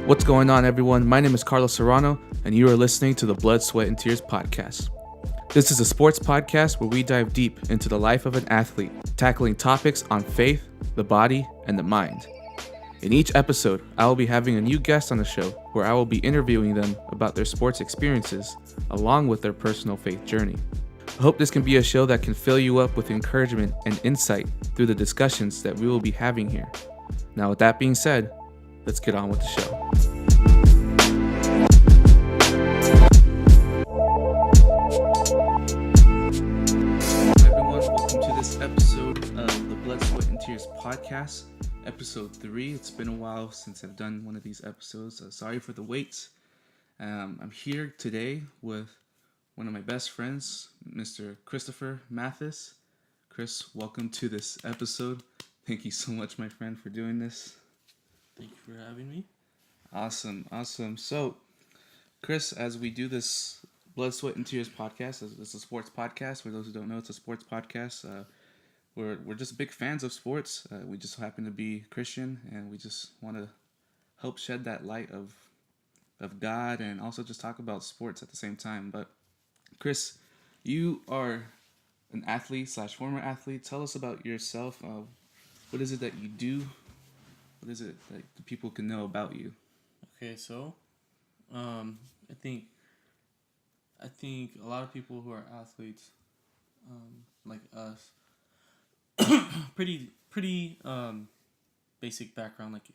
What's going on, everyone? My name is Carlos Serrano, and you are listening to the Blood, Sweat, and Tears podcast. This is a sports podcast where we dive deep into the life of an athlete, tackling topics on faith, the body, and the mind. In each episode, I will be having a new guest on the show where I will be interviewing them about their sports experiences, along with their personal faith journey. I hope this can be a show that can fill you up with encouragement and insight through the discussions that we will be having here. Now, with that being said, let's get on with the show. Everyone, welcome to this episode of the Blood, Sweat, and Tears podcast, episode 3. It's been a while since I've done one of these episodes, so sorry for the wait. I'm here today with one of my best friends, Mr. Christopher Mathis. Chris, welcome to this episode. Thank you so much, my friend, for doing this. Thank you for having me. Awesome. So, Chris, as we do this Blood, Sweat, and Tears podcast, it's a sports podcast. For those who don't know, it's a sports podcast. We're just big fans of sports. We just happen to be Christian, and we just want to help shed that light of God, and also just talk about sports at the same time. But Chris, you are an athlete / former athlete. Tell us about yourself. What is it that you do? What is it that the people can know about you? Okay, so I think a lot of people who are athletes, like us, pretty basic background, like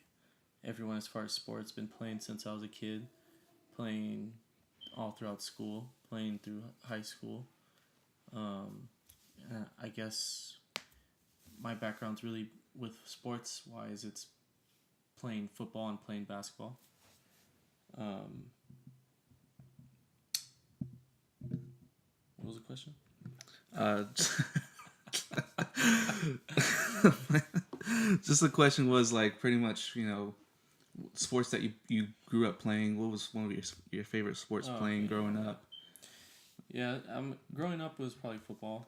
everyone as far as sports, been playing since I was a kid, playing all throughout school, playing through high school. I guess my background's really with sports wise, it's playing football and playing basketball. What was the question? Just the question was like pretty much, sports that you grew up playing. What was one of your favorite sports playing growing up? Yeah, growing up was probably football.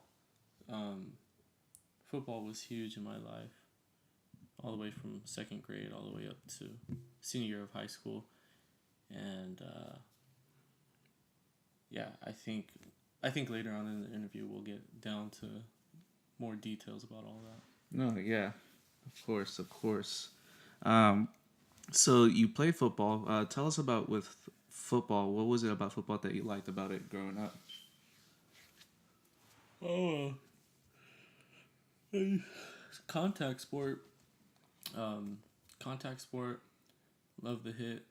Football was huge in my life, all the way from second grade all the way up to senior year of high school, and I think later on in the interview we'll get down to more details about all that. No, yeah, of course. So you play football. Tell us about with football. What was it about football that you liked about it growing up? Oh, contact sport. Contact sport. Love the hit.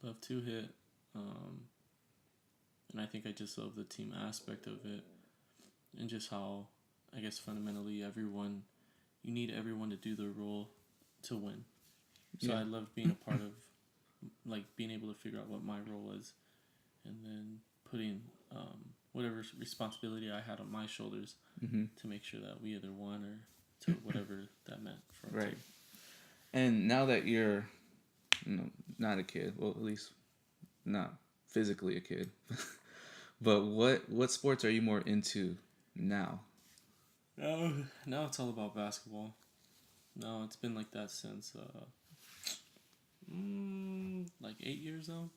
Love to hit. And I think I just love the team aspect of it, and just how, I guess, fundamentally you need everyone to do their role to win. So yeah. I loved being a part of, like, being able to figure out what my role was, and then putting whatever responsibility I had on my shoulders to make sure that we either won or to whatever that meant for our team. And now that you're, not a kid, well, at least not physically a kid, but what sports are you more into now? Now it's all about basketball. No, it's been like that since like 8 years now.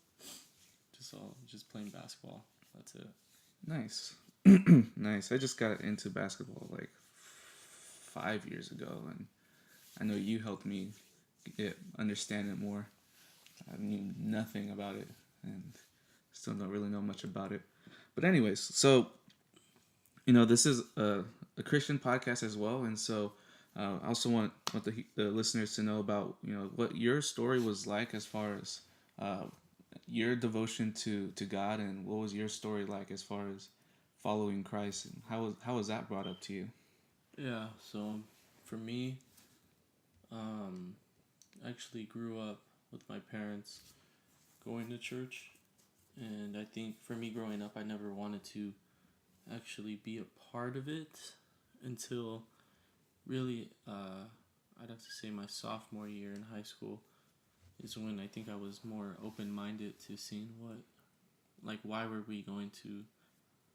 Just playing basketball. That's it. Nice. Nice. I just got into basketball like 5 years ago, and I know you helped me understand it more. I knew nothing about it, and still don't really know much about it. But anyways, so this is a Christian podcast as well, and so I also want the listeners to know about what your story was like as far as your devotion to God, and what was your story like as far as following Christ, and how was that brought up to you? Yeah, so for me, I actually grew up with my parents going to church, and I think for me growing up, I never wanted to actually be a part of it until really, I'd have to say my sophomore year in high school is when I think I was more open-minded to seeing why were we going to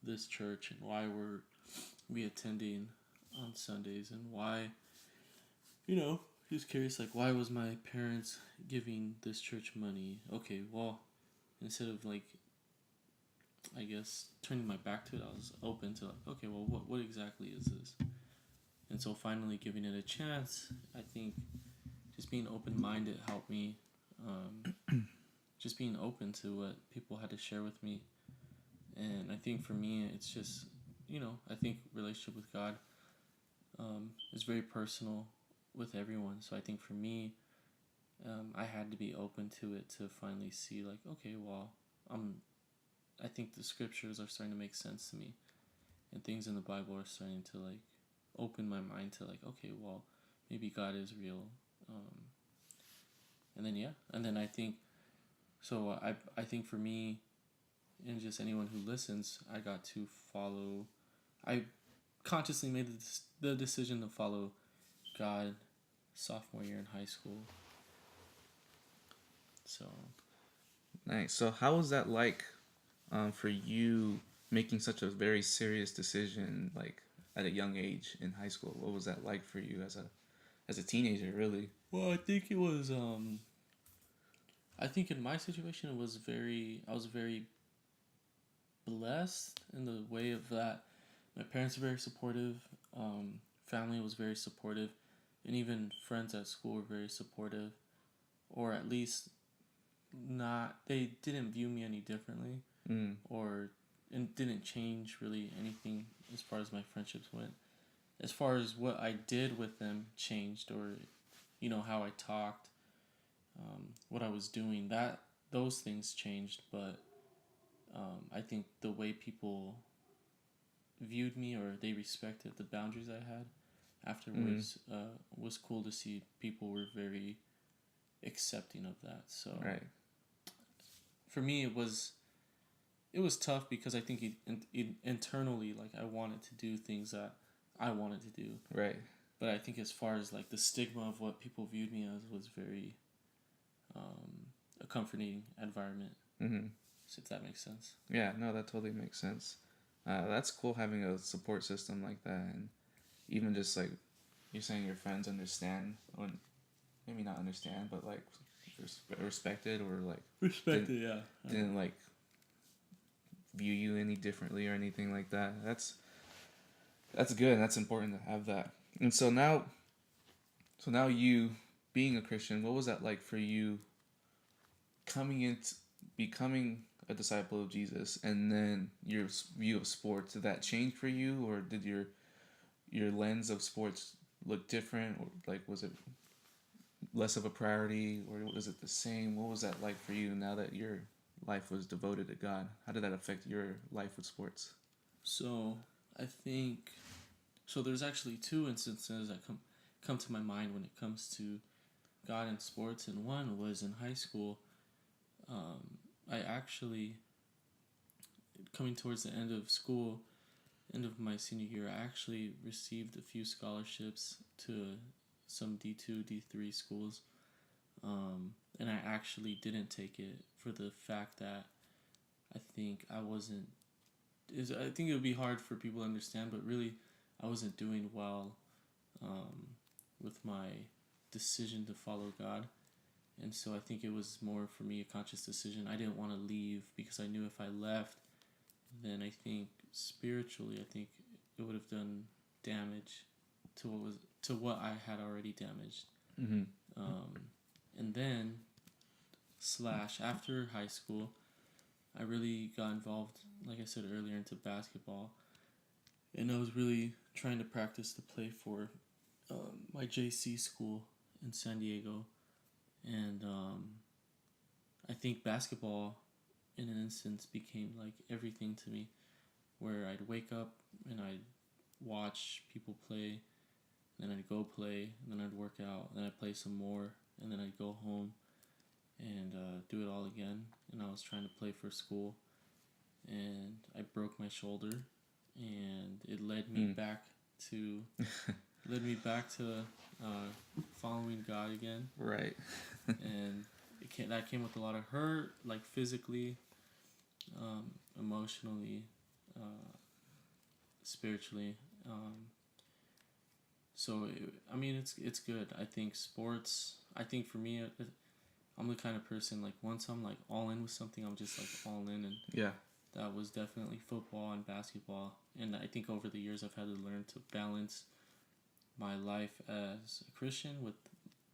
this church, and why were we attending on Sundays, and why, Just curious, like, why was my parents giving this church money? Okay, well, instead of like, I guess turning my back to it, I was open to like, okay, well, what exactly is this? And so finally giving it a chance, I think just being open minded helped me. Just being open to what people had to share with me, and I think for me, it's just, I think relationship with God is very personal with everyone. So I think for me, I had to be open to it to finally see like, okay, well, I think the scriptures are starting to make sense to me, and things in the Bible are starting to like open my mind to like, okay, well, maybe God is real. Um, and then and then I think so. I think for me, and just anyone who listens, I got to follow. I consciously made the decision to follow God sophomore year in high school. So Nice. So how was that like for you making such a very serious decision like at a young age in high school? What was that like for you as a teenager, really? well, I think it was. I think in my situation, it was very. I was very blessed in the way of that. My parents were very supportive. Family was very supportive, and even friends at school were very supportive, or at least not. They didn't view me any differently, Mm. or and didn't change really anything as far as my friendships went. As far as what I did with them changed, or how I talked, what I was doing, that those things changed, but I think the way people viewed me or they respected the boundaries I had Mm. afterwards was cool to see. People were very accepting of that. So Right. for me, it was tough because I think internally, like, I wanted to do things that I wanted to do, Right. but I think as far as like the stigma of what people viewed me as was very a comforting environment. Mm-hmm. So if that makes sense. Yeah, no, that totally makes sense. That's cool having a support system like that, and even just like you're saying, your friends understand, or maybe not understand, but like respected, or like Respected, yeah. didn't like view you any differently or anything like that. That's good, and that's important to have that. And so now you being a Christian, what was that like for you coming into becoming a disciple of Jesus, and then your view of sports, did that change for you, or did your lens of sports look different, or like was it less of a priority, or was it the same? What was that like for you now that your life was devoted to God? How did that affect your life with sports? So I think so. There's actually two instances that come to my mind when it comes to God and sports, and one was in high school. I actually, coming towards the end of school, end of my senior year, I actually received a few scholarships to some D2, D3 schools, and I actually didn't take it for the fact that I think I wasn't. I think it would be hard for people to understand, but really, I wasn't doing well with my decision to follow God. And so I think it was more for me a conscious decision. I didn't want to leave because I knew if I left, then I think spiritually, I think it would have done damage to what I had already damaged. Mm-hmm. Um, and then slash after high school, I really got involved, like I said earlier, into basketball, and I was really trying to practice to play for my JC school in San Diego, and I think basketball, in an instance, became like everything to me. Where I'd wake up and I'd watch people play, then I'd go play, and then I'd work out, and then I'd play some more, and then I'd go home and do it all again. And I was trying to play for school, and I broke my shoulder, and it led me back to following God again. Right. And that came with a lot of hurt, like physically, emotionally, spiritually, So I mean, it's good. I think sports. I think for me, I'm the kind of person like once I'm like all in with something, I'm just like all in, and Yeah. that was definitely football and basketball. And I think over the years, I've had to learn to balance my life as a Christian with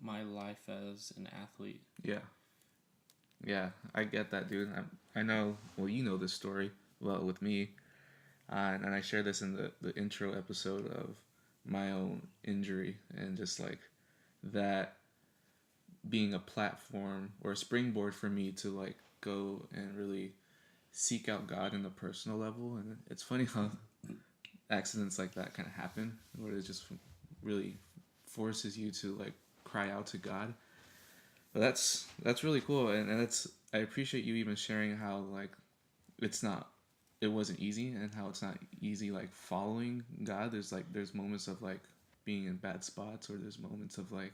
my life as an athlete. Yeah. Yeah. I get that, dude. I know. Well, you know this story well with me, and I share this in the intro episode of my own injury and just like that being a platform or a springboard for me to like go and really seek out God in a personal level. And it's funny how accidents like that kind of happen, where it just really forces you to like cry out to God. But that's really cool, and it's I appreciate you even sharing how like it's not it wasn't easy and how it's not easy like following God. There's moments of like being in bad spots, or there's moments of like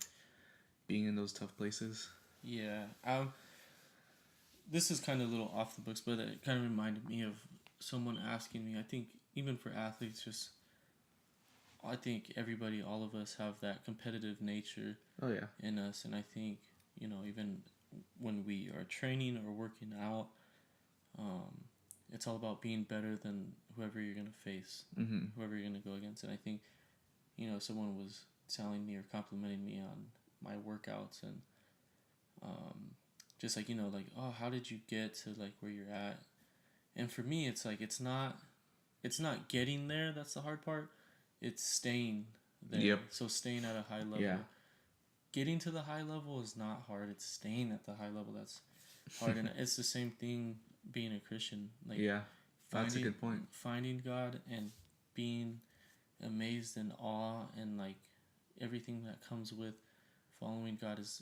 being in those tough places. Yeah. This is kind of a little off the books, but it kind of reminded me of someone asking me. I think even for athletes, just I think everybody, all of us, have that competitive nature Oh yeah. in us, and I think even when we are training or working out, um, it's all about being better than whoever you're gonna face, Mm-hmm. whoever you're gonna go against. And I think someone was telling me or complimenting me on my workouts, and um, just like like, oh, how did you get to like where you're at? And for me, it's like it's not getting there that's the hard part. It's staying there. Yep. So staying at a high level. Yeah. Getting to the high level is not hard. It's staying at the high level that's hard. And it's the same thing being a Christian. Like Yeah. That's a good point. finding God and being amazed and awe and like everything that comes with following God is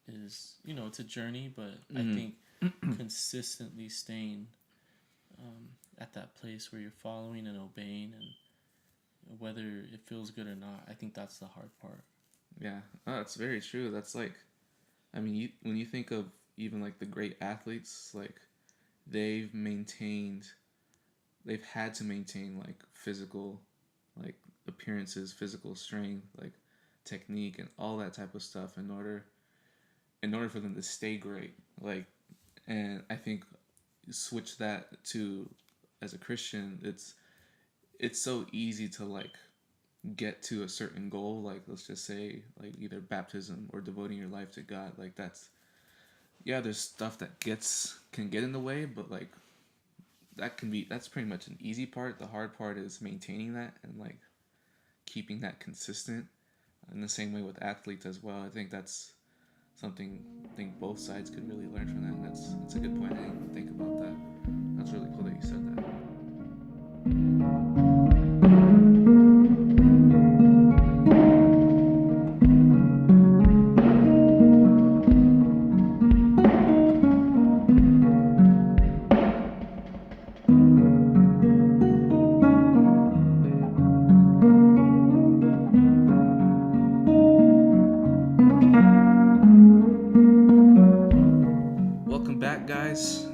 it's a journey, but I think consistently staying at that place where you're following and obeying, and whether it feels good or not, I think that's the hard part. Yeah. Oh, that's very true. That's like, I mean, when you think of even like the great athletes, like they've maintained, they've had to maintain like physical, like appearances, physical strength, like technique, and all that type of stuff in order for them to stay great. Like, and I think switch that to as a Christian, it's so easy to like get to a certain goal, like let's just say like either baptism or devoting your life to God. Like that's, yeah, there's stuff that can get in the way, but like that's pretty much an easy part. The hard part is maintaining that and like keeping that consistent. In the same way with athletes as well, I think that's something I think both sides could really learn from that. And that's a good point. I didn't think about that. That's really cool that you said that. Welcome back, guys.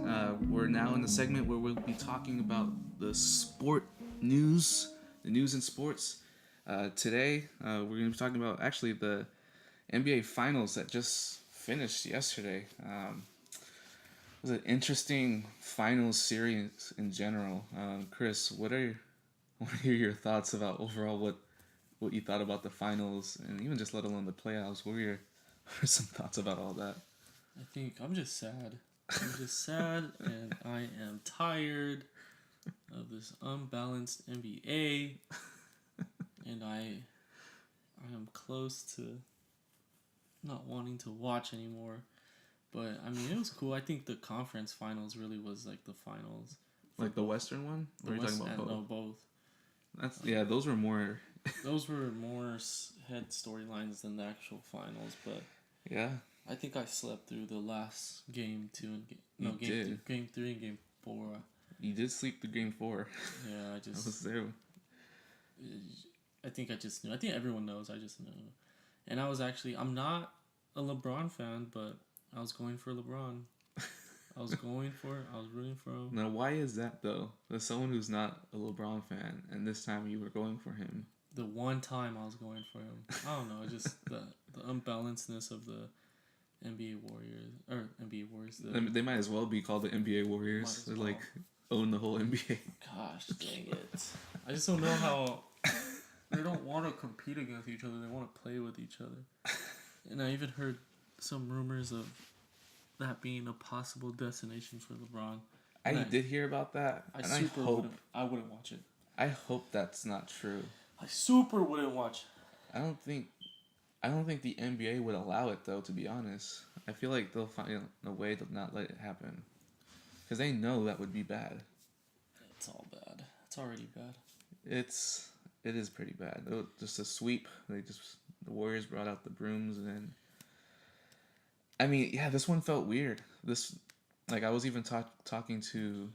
We're now in the segment where we'll be talking about the sport news, the news in sports. Today, we're going to be talking about actually the NBA Finals that just finished yesterday. It was an interesting finals series in general. Chris, what are your thoughts about overall what you thought about the finals, and even just let alone the playoffs? What were some thoughts about all that? I think I'm just sad. I'm just sad, and I am tired of this unbalanced NBA, and I am close to not wanting to watch anymore. But I mean, it was cool. I think the conference finals really was like the finals. Like the Western one? Or are you talking about both? No, both. Those were more. Those were more head storylines than the actual finals, but Yeah. I think I slept through the last game 2 and game 3 and game 4. You did sleep through game 4. Yeah, I was there. I think I just knew. I think everyone knows. I just knew. And I'm not a LeBron fan, but I was going for LeBron. I was rooting for him. Now, why is that though? As someone who's not a LeBron fan, and this time you were going for him. the one time I was going for him. I don't know, just the unbalancedness of the NBA Warriors or NBA Warriors. They might as well be called the NBA Warriors. They're like own the whole NBA. Gosh, dang it! I just don't know how they don't want to compete against each other. They want to play with each other. And I even heard some rumors of that being a possible destination for LeBron. I did hear about that. I wouldn't watch it. I hope that's not true. I super wouldn't watch. I don't think the NBA would allow it though. To be honest, I feel like they'll find a way to not let it happen, because they know that would be bad. It's all bad. It's already bad. It is pretty bad. Just a sweep. The Warriors brought out the brooms, and then. I mean, yeah, this one felt weird. Like I was even talking to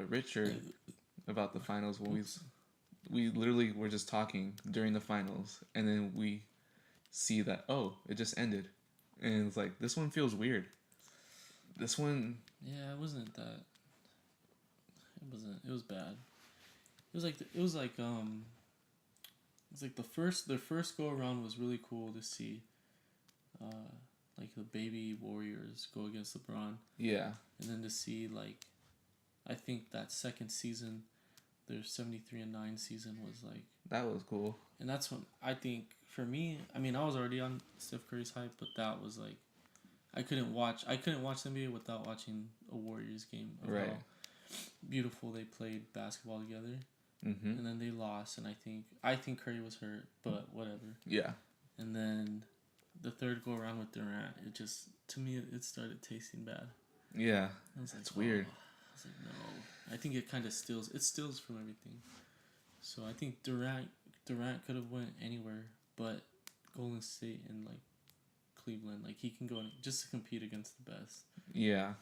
Richard about the finals when we literally were just talking during the finals, and then we see that it just ended, and it's like this one feels weird. This one. Yeah, it wasn't that. It wasn't. It was bad. It was like their first go around was really cool to see. Like the baby Warriors go against LeBron. Yeah. And then to see I think that second season, their 73-9 season was like. That was cool. And that's when I think for me, I mean I was already on Steph Curry's hype, but that was like, I couldn't watch the NBA without watching a Warriors game. Right. How beautiful they played basketball together. Mm-hmm. And then they lost, and I think Curry was hurt, but whatever. Yeah. And then the third go around with Durant, to me it started tasting bad. Yeah. It's weird. I was like, no. I think it kind of steals from everything. So I think Durant could have went anywhere but Golden State and Cleveland. He can go just to compete against the best. Yeah.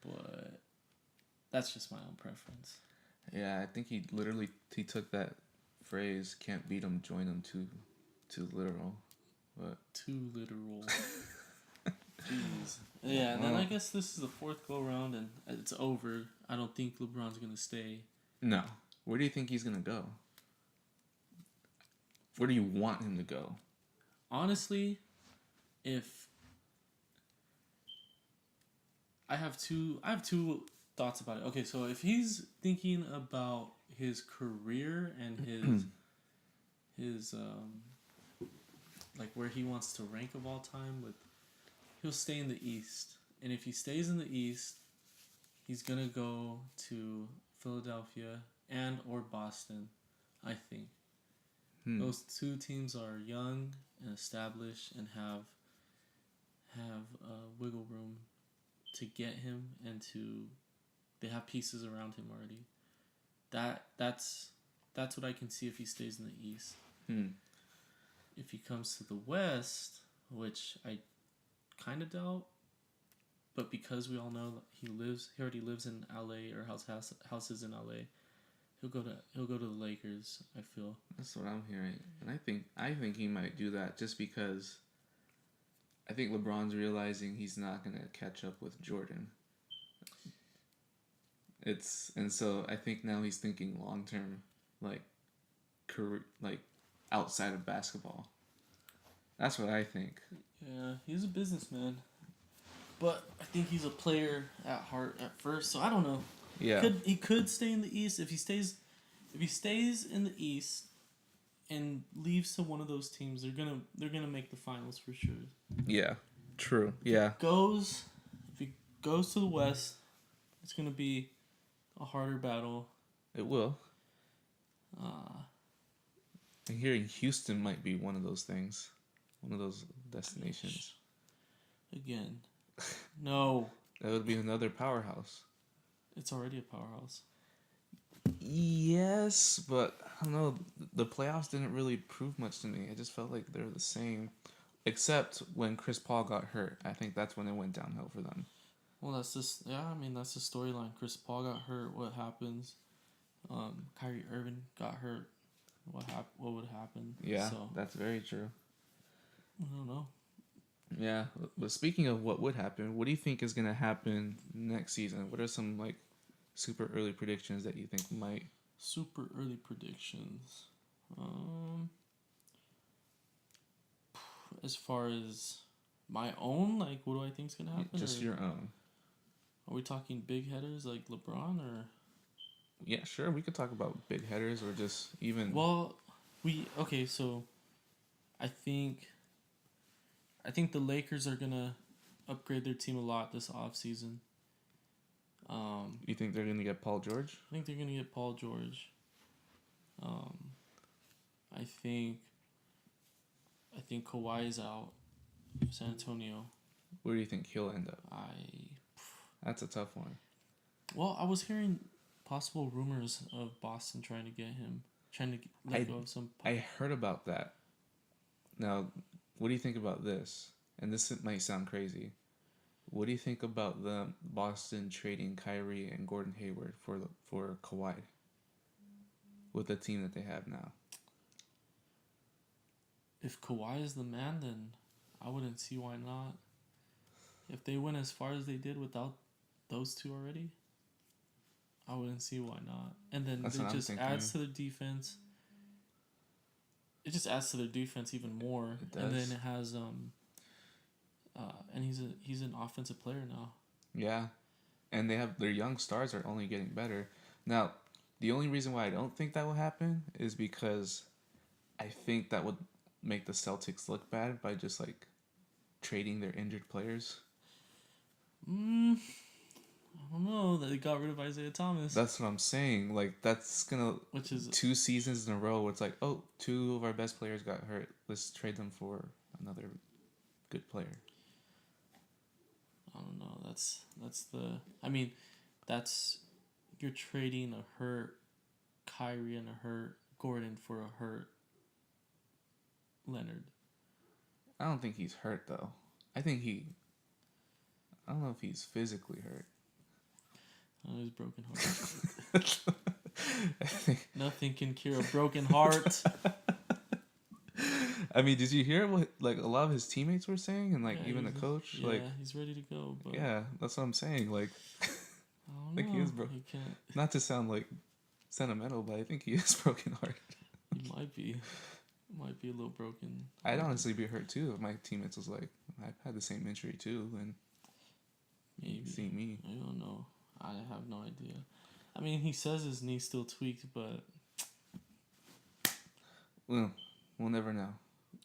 But that's just my own preference. Yeah, I think he took that phrase "can't beat 'em, join 'em" too literal. But too literal. Jeez. Yeah, and then I guess this is the fourth go round and it's over. I don't think LeBron's gonna stay. No. Where do you think he's gonna go? Where do you want him to go? Honestly, if I have two thoughts about it. Okay, so if he's thinking about his career and his where he wants to rank of all time, he'll stay in the East. And if he stays in the East, he's gonna go to Philadelphia and or Boston, I think. Those two teams are young and established and have wiggle room to get him and they have pieces around him already. That's what I can see if he stays in the East. If he comes to the West, which I kind of doubt, but because we all know that he already lives in LA or houses in LA, he'll go to the Lakers. I feel that's what I'm hearing, and I think he might do that just because I think LeBron's realizing he's not gonna catch up with Jordan. And so I think now he's thinking long term, career, outside of basketball. That's what I think. Yeah, he's a businessman, but I think he's a player at heart at first. So I don't know. Yeah, he could stay in the East if he stays in the East and leaves to one of those teams. They're gonna make the finals for sure. Yeah, true. Yeah. If he goes to the West, it's gonna be a harder battle. It will. I'm hearing Houston might be one of those things, one of those destinations. Again, no. That would be another powerhouse. It's already a powerhouse. Yes, but I don't know. The playoffs didn't really prove much to me. I just felt like they're the same, except when Chris Paul got hurt. I think that's when it went downhill for them. Well, that's the storyline. Chris Paul got hurt. What happens? Kyrie Irving got hurt. What would happen? Yeah, that's very true. I don't know. Yeah, but speaking of what would happen, what do you think is gonna happen next season? What are some super early predictions that you think might? Super early predictions. As far as my own, like, what do I think's gonna happen? Just Or your own. are we talking big headers like LeBron or? Yeah, sure. We could talk about big headers or just even. Well, okay. So, I think, the Lakers are gonna upgrade their team a lot this offseason. You think they're gonna get Paul George? I think they're gonna get Paul George. Um, I think Kawhi is out. San Antonio. Where do you think he'll end up? That's a tough one. Well, I was hearing possible rumors of Boston trying to get him, trying to let go of some. I heard about that. Now, what do you think about this? And this might sound crazy. What do you think about the Boston trading Kyrie and Gordon Hayward for Kawhi? With the team that they have now. If Kawhi is the man, then I wouldn't see why not. If they went as far as they did without those two already, I wouldn't see why not. And then That's it just adds to their defense. It just adds to their defense even more. It does. And then it has and he's an offensive player now. Yeah. And they have their young stars are only getting better. Now, the only reason why I don't think that will happen is because I think that would make the Celtics look bad by just like trading their injured players. I don't know. They got rid of Isaiah Thomas. That's what I'm saying. Like that's gonna which is 2 seasons in a row where it's like, oh, 2 of our best players got hurt. Let's trade them for another good player. I don't know. That's you're trading a hurt Kyrie and a hurt Gordon for a hurt Leonard. I don't think he's hurt though. I don't know if he's physically hurt. Oh, he's broken heart. Nothing can cure a broken heart. I mean, did you hear what like a lot of his teammates were saying, and like even the coach? Yeah, like, he's ready to go. But yeah, that's what I'm saying. Like, I don't like know. he is broken. Not to sound like sentimental, but I think he is broken hearted. He might be. Might be a little broken. I'd honestly be hurt too if my teammates was like, I've had the same injury too, and maybe see me. I don't know. I have no idea. I mean, he says his knee's still tweaked, but well, we'll never know.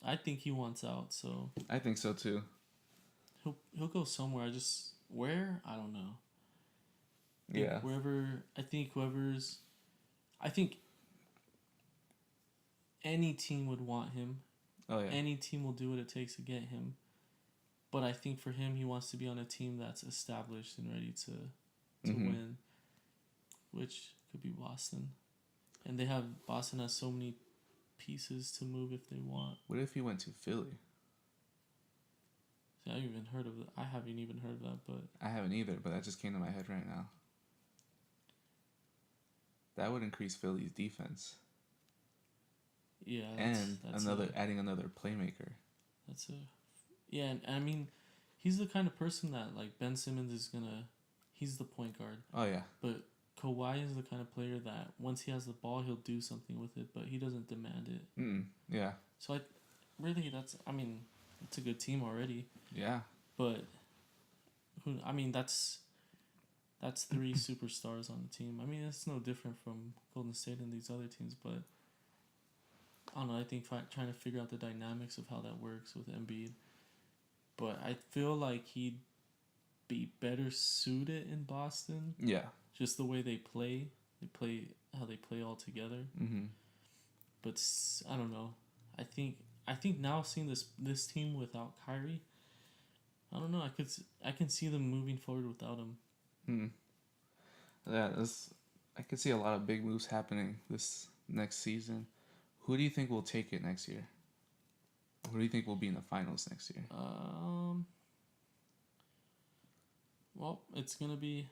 I think he wants out, so I think so too. He'll go somewhere. Where? I don't know. Yeah. I think any team would want him. Oh yeah. Any team will do what it takes to get him. But I think for him, he wants to be on a team that's established and ready to win, which could be Boston. And Boston has so many pieces to move if they want. What if he went to Philly? See, I haven't even heard of that, but I haven't either, but that just came to my head right now. That would increase Philly's defense. Yeah, adding another playmaker. And I mean, he's the kind of person that like Ben Simmons he's the point guard. Oh yeah. But Kawhi is the kind of player that once he has the ball, he'll do something with it, but he doesn't demand it. Yeah. So it's a good team already. Yeah. But that's 3 superstars on the team. I mean, it's no different from Golden State and these other teams, but I don't know. I think trying to figure out the dynamics of how that works with Embiid. But I feel like he'd be better suited in Boston. Yeah. Just the way they play. How they play all together. Mm-hmm. But I don't know. I think now seeing this team without Kyrie, I don't know. I can see them moving forward without him. Yeah, I could see a lot of big moves happening this next season. Who do you think will take it next year? Who do you think will be in the finals next year? Well, it's gonna be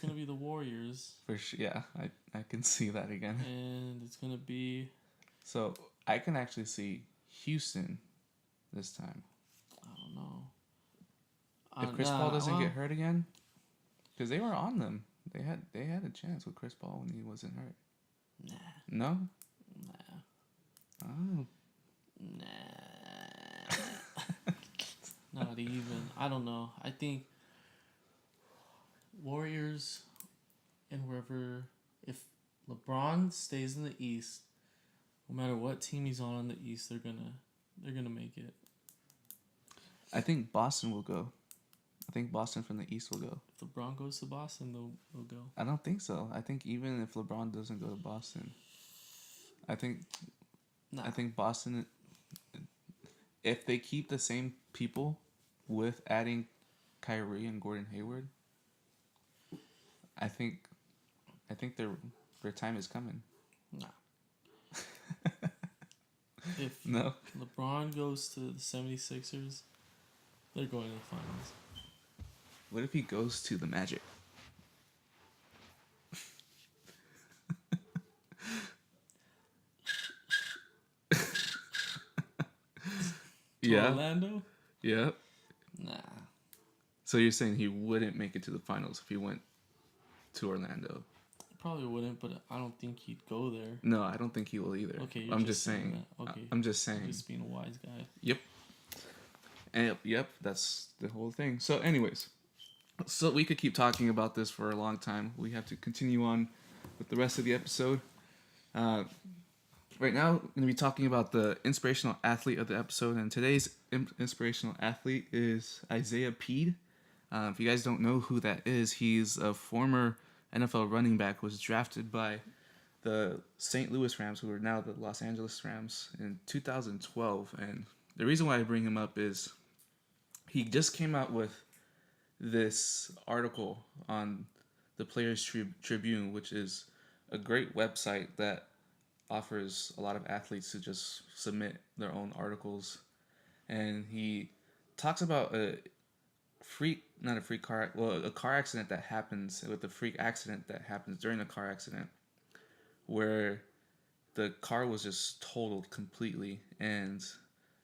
the Warriors. For sure, yeah, I can see that again. And it's gonna be. So I can actually see Houston this time. I don't know. If Chris Paul doesn't get hurt again, because they were on them. They had a chance with Chris Paul when he wasn't hurt. Nah. No? Nah. Oh. Nah. Not even. I don't know. I think Warriors and wherever, if LeBron stays in the East, no matter what team he's on in the East, they're gonna make it. I think Boston will go. I think Boston from the East will go. If LeBron goes to Boston, they'll go. I don't think so. I think even if LeBron doesn't go to Boston, I think Nah. I think Boston, if they keep the same people with adding Kyrie and Gordon Hayward, I think their time is coming. Nah. If No. LeBron goes to the 76ers, they're going to the finals. What if he goes to the Magic? Yeah. Orlando? Yeah. Nah. So you're saying he wouldn't make it to the finals if he went to Orlando? Probably wouldn't, but I don't think he'd go there. No, I don't think he will either. Okay, I'm just saying. Okay. I'm just saying. Just being a wise guy. Yep. And yep, that's the whole thing. So, anyways, so we could keep talking about this for a long time. We have to continue on with the rest of the episode. Right now, I'm going to be talking about the inspirational athlete of the episode, and today's inspirational athlete is Isaiah Peed. If you guys don't know who that is, he's a former NFL running back, was drafted by the St. Louis Rams, who are now the Los Angeles Rams, in 2012. And the reason why I bring him up is he just came out with this article on the Players Tribune, which is a great website that offers a lot of athletes to just submit their own articles. And he talks about a car accident that happens, with a freak accident that happens during a car accident where the car was just totaled completely. And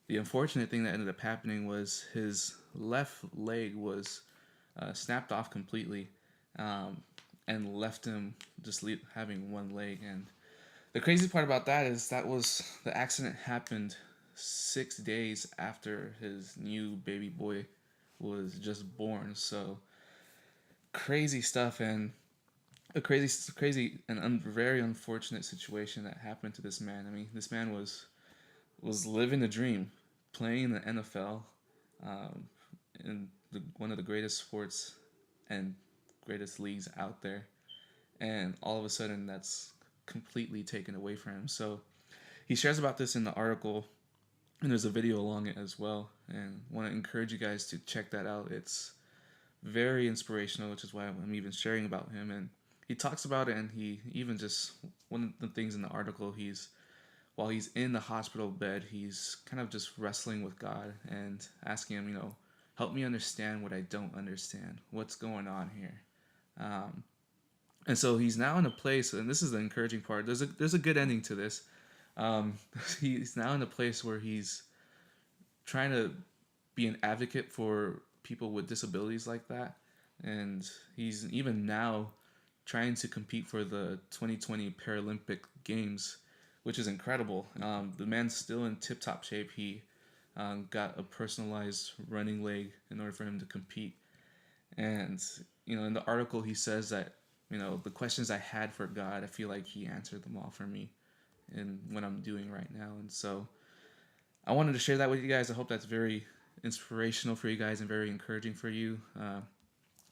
the unfortunate thing that ended up happening was his left leg was snapped off completely, and left him just having one leg. And the crazy part about that is the accident happened 6 days after his new baby boy was just born. So crazy stuff, and a crazy and very unfortunate situation that happened to this man. I mean, this man was living the dream, playing in the NFL, in one of the greatest sports and greatest leagues out there, and all of a sudden that's completely taken away from him. So he shares about this in the article, and there's a video along it as well, and want to encourage you guys to check that out. It's very inspirational, which is why I'm even sharing about him. And he talks about it, and he even just, one of the things in the article, while he's in the hospital bed, he's kind of just wrestling with God and asking him, help me understand what I don't understand. What's going on here? And so he's now in a place, and this is the encouraging part. There's a good ending to this. He's now in a place where he's trying to be an advocate for people with disabilities like that, and he's even now trying to compete for the 2020 Paralympic Games, which is incredible. The man's still in tip-top shape. He got a personalized running leg in order for him to compete. And, in the article he says that, the questions I had for God, I feel like he answered them all for me in what I'm doing right now. And so I wanted to share that with you guys. I hope that's very inspirational for you guys and very encouraging for you.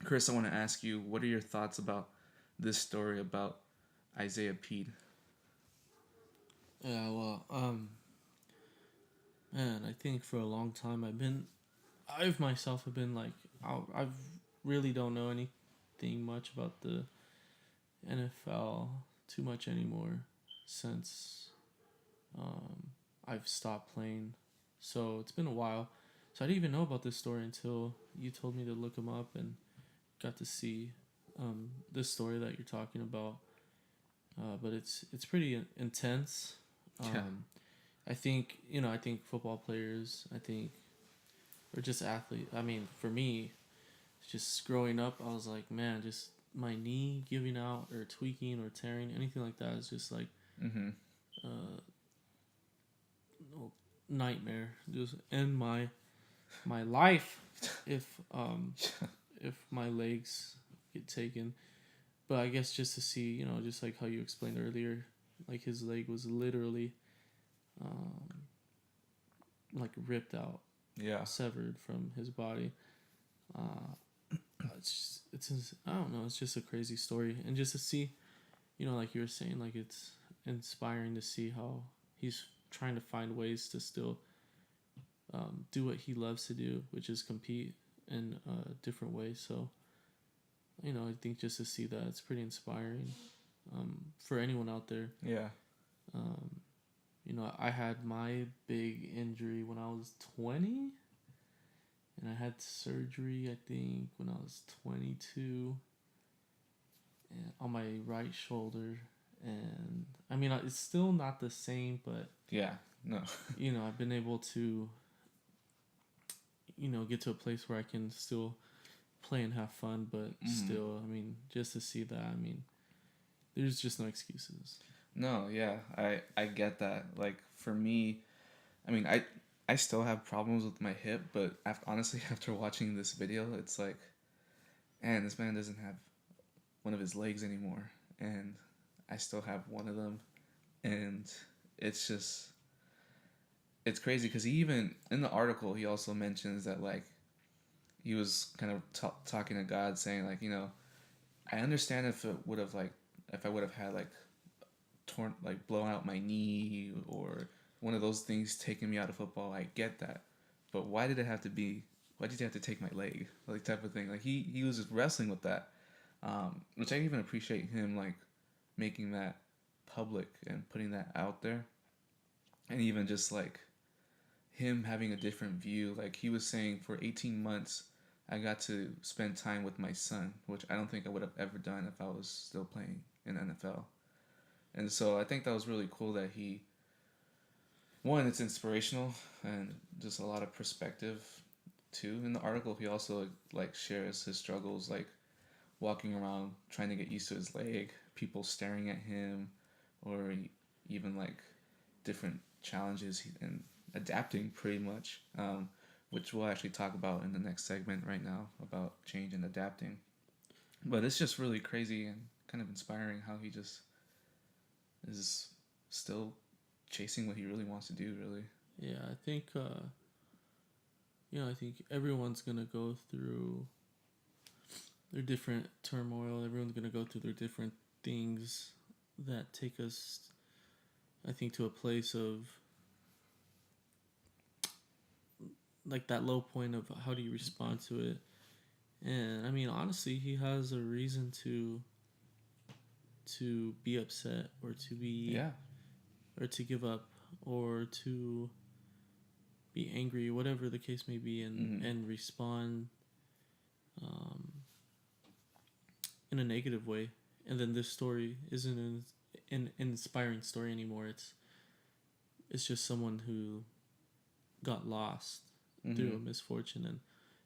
Chris, I want to ask you, what are your thoughts about this story about Isaiah Peed? Yeah, well, man, I think for a long time I've myself have been like, I really don't know anything much about the NFL too much anymore since I've stopped playing. So it's been a while. So I didn't even know about this story until you told me to look him up, and got to see this story that you're talking about. But it's pretty intense. Yeah. I think football players, or just athletes. I mean, for me, just growing up, I was like, man, just my knee giving out or tweaking or tearing, anything like that is just like nightmare. Just end my my life if if my legs get taken. But I guess just to see, just like how you explained earlier, like his leg was literally um, like ripped out, Yeah. severed from his body. Uh, I don't know. It's just a crazy story, and just to see, like you were saying, like it's inspiring to see how he's trying to find ways to still do what he loves to do, which is compete in a different way. So, I think just to see that, it's pretty inspiring for anyone out there. Yeah. Um, I had my big injury when I was 20, and I had surgery, I think, when I was 22 and on my right shoulder. And I mean, it's still not the same, but Yeah. No. I've been able to, get to a place where I can still play and have fun, but still, I mean, just to see that, I mean, there's just no excuses. No, yeah, I get that. Like for me, I mean, I still have problems with my hip, but honestly, after watching this video, it's like, man, this man doesn't have one of his legs anymore, and I still have one of them, and it's just, it's crazy because he even in the article he also mentions that like he was kind of talking to God, saying like, I understand if it would have like if I would have had like torn like blown out my knee or one of those things taking me out of football, I get that, but why did it have to be, why did you have to take my leg, like type of thing, like he was just wrestling with that, which I even appreciate him like making that public and putting that out there, and even just like him having a different view. Like he was saying, for 18 months I got to spend time with my son, which I don't think I would have ever done if I was still playing in NFL. And so I think that was really cool that he, one, it's inspirational and just a lot of perspective too. In the article, he also like shares his struggles, like walking around trying to get used to his leg, people staring at him, or even like different challenges and adapting pretty much, which we'll actually talk about in the next segment right now about change and adapting. But it's just really crazy and kind of inspiring how he just is still chasing what he really wants to do, really. Yeah, I think I think everyone's gonna go through their different turmoil. Everyone's gonna go through their different things that take us, I think, to a place of like that low point of how do you respond to it. And I mean, honestly, he has a reason to be upset or to be Yeah. or to give up or to be angry, whatever the case may be, and respond in a negative way. And then this story isn't an inspiring story anymore. It's just someone who got lost through a misfortune.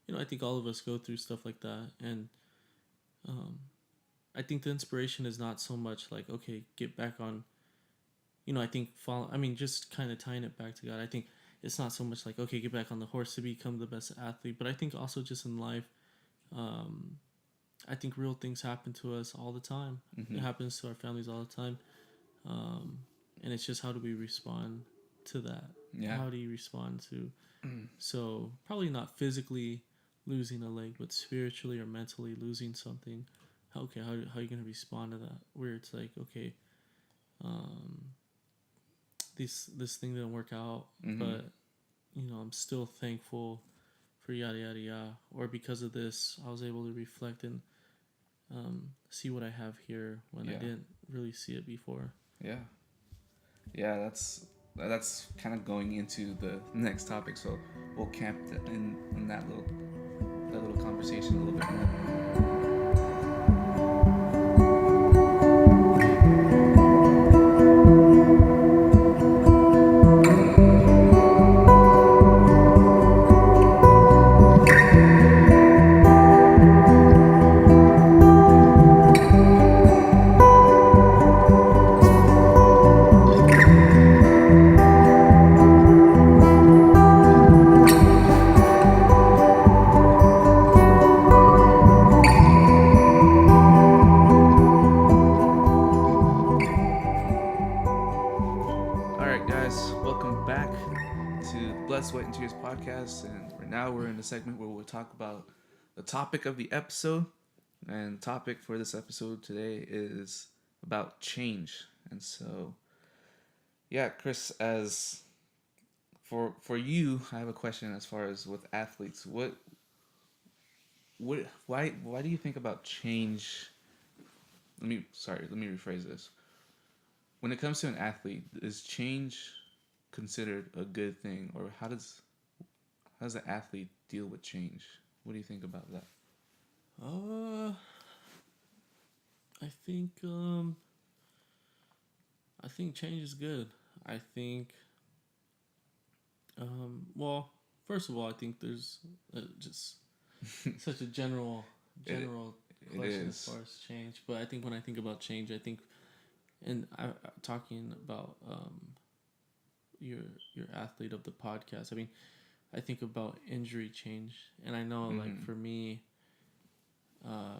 And I think all of us go through stuff like that. And I think the inspiration is not so much like, okay, get back on, I think just kind of tying it back to God. I think it's not so much like, okay, get back on the horse to become the best athlete, but I think also just in life, I think real things happen to us all the time. It happens to our families all the time. And it's just, how do we respond to that? Yeah. How do you respond to, so probably not physically losing a leg, but spiritually or mentally losing something. Okay, how are you going to respond to that? Where it's like, okay, this thing didn't work out, but I'm still thankful for yada yada yada, or because of this I was able to reflect and see what I have here when I didn't really see it before. Yeah, that's kind of going into the next topic, so we'll camp in that little conversation a little bit more. welcome back to Blood, Sweat, and Tears podcast. And right now we're in the segment where we'll talk about the topic of the episode. And the topic for this episode today is about change. And so, yeah, Chris, as for you, I have a question as far as with athletes. Why do you think about change? Let me rephrase this. When it comes to an athlete, is change considered a good thing, or how does an athlete deal with change? What do you think about that? Uh, I think um, I think change is good. I think well, first of all, I think there's just such a It general it question as is. far as change. But I think when I think about change, I think and talking about your your athlete of the podcast. I mean, I think about injury change, and I know like Mm-hmm. for me,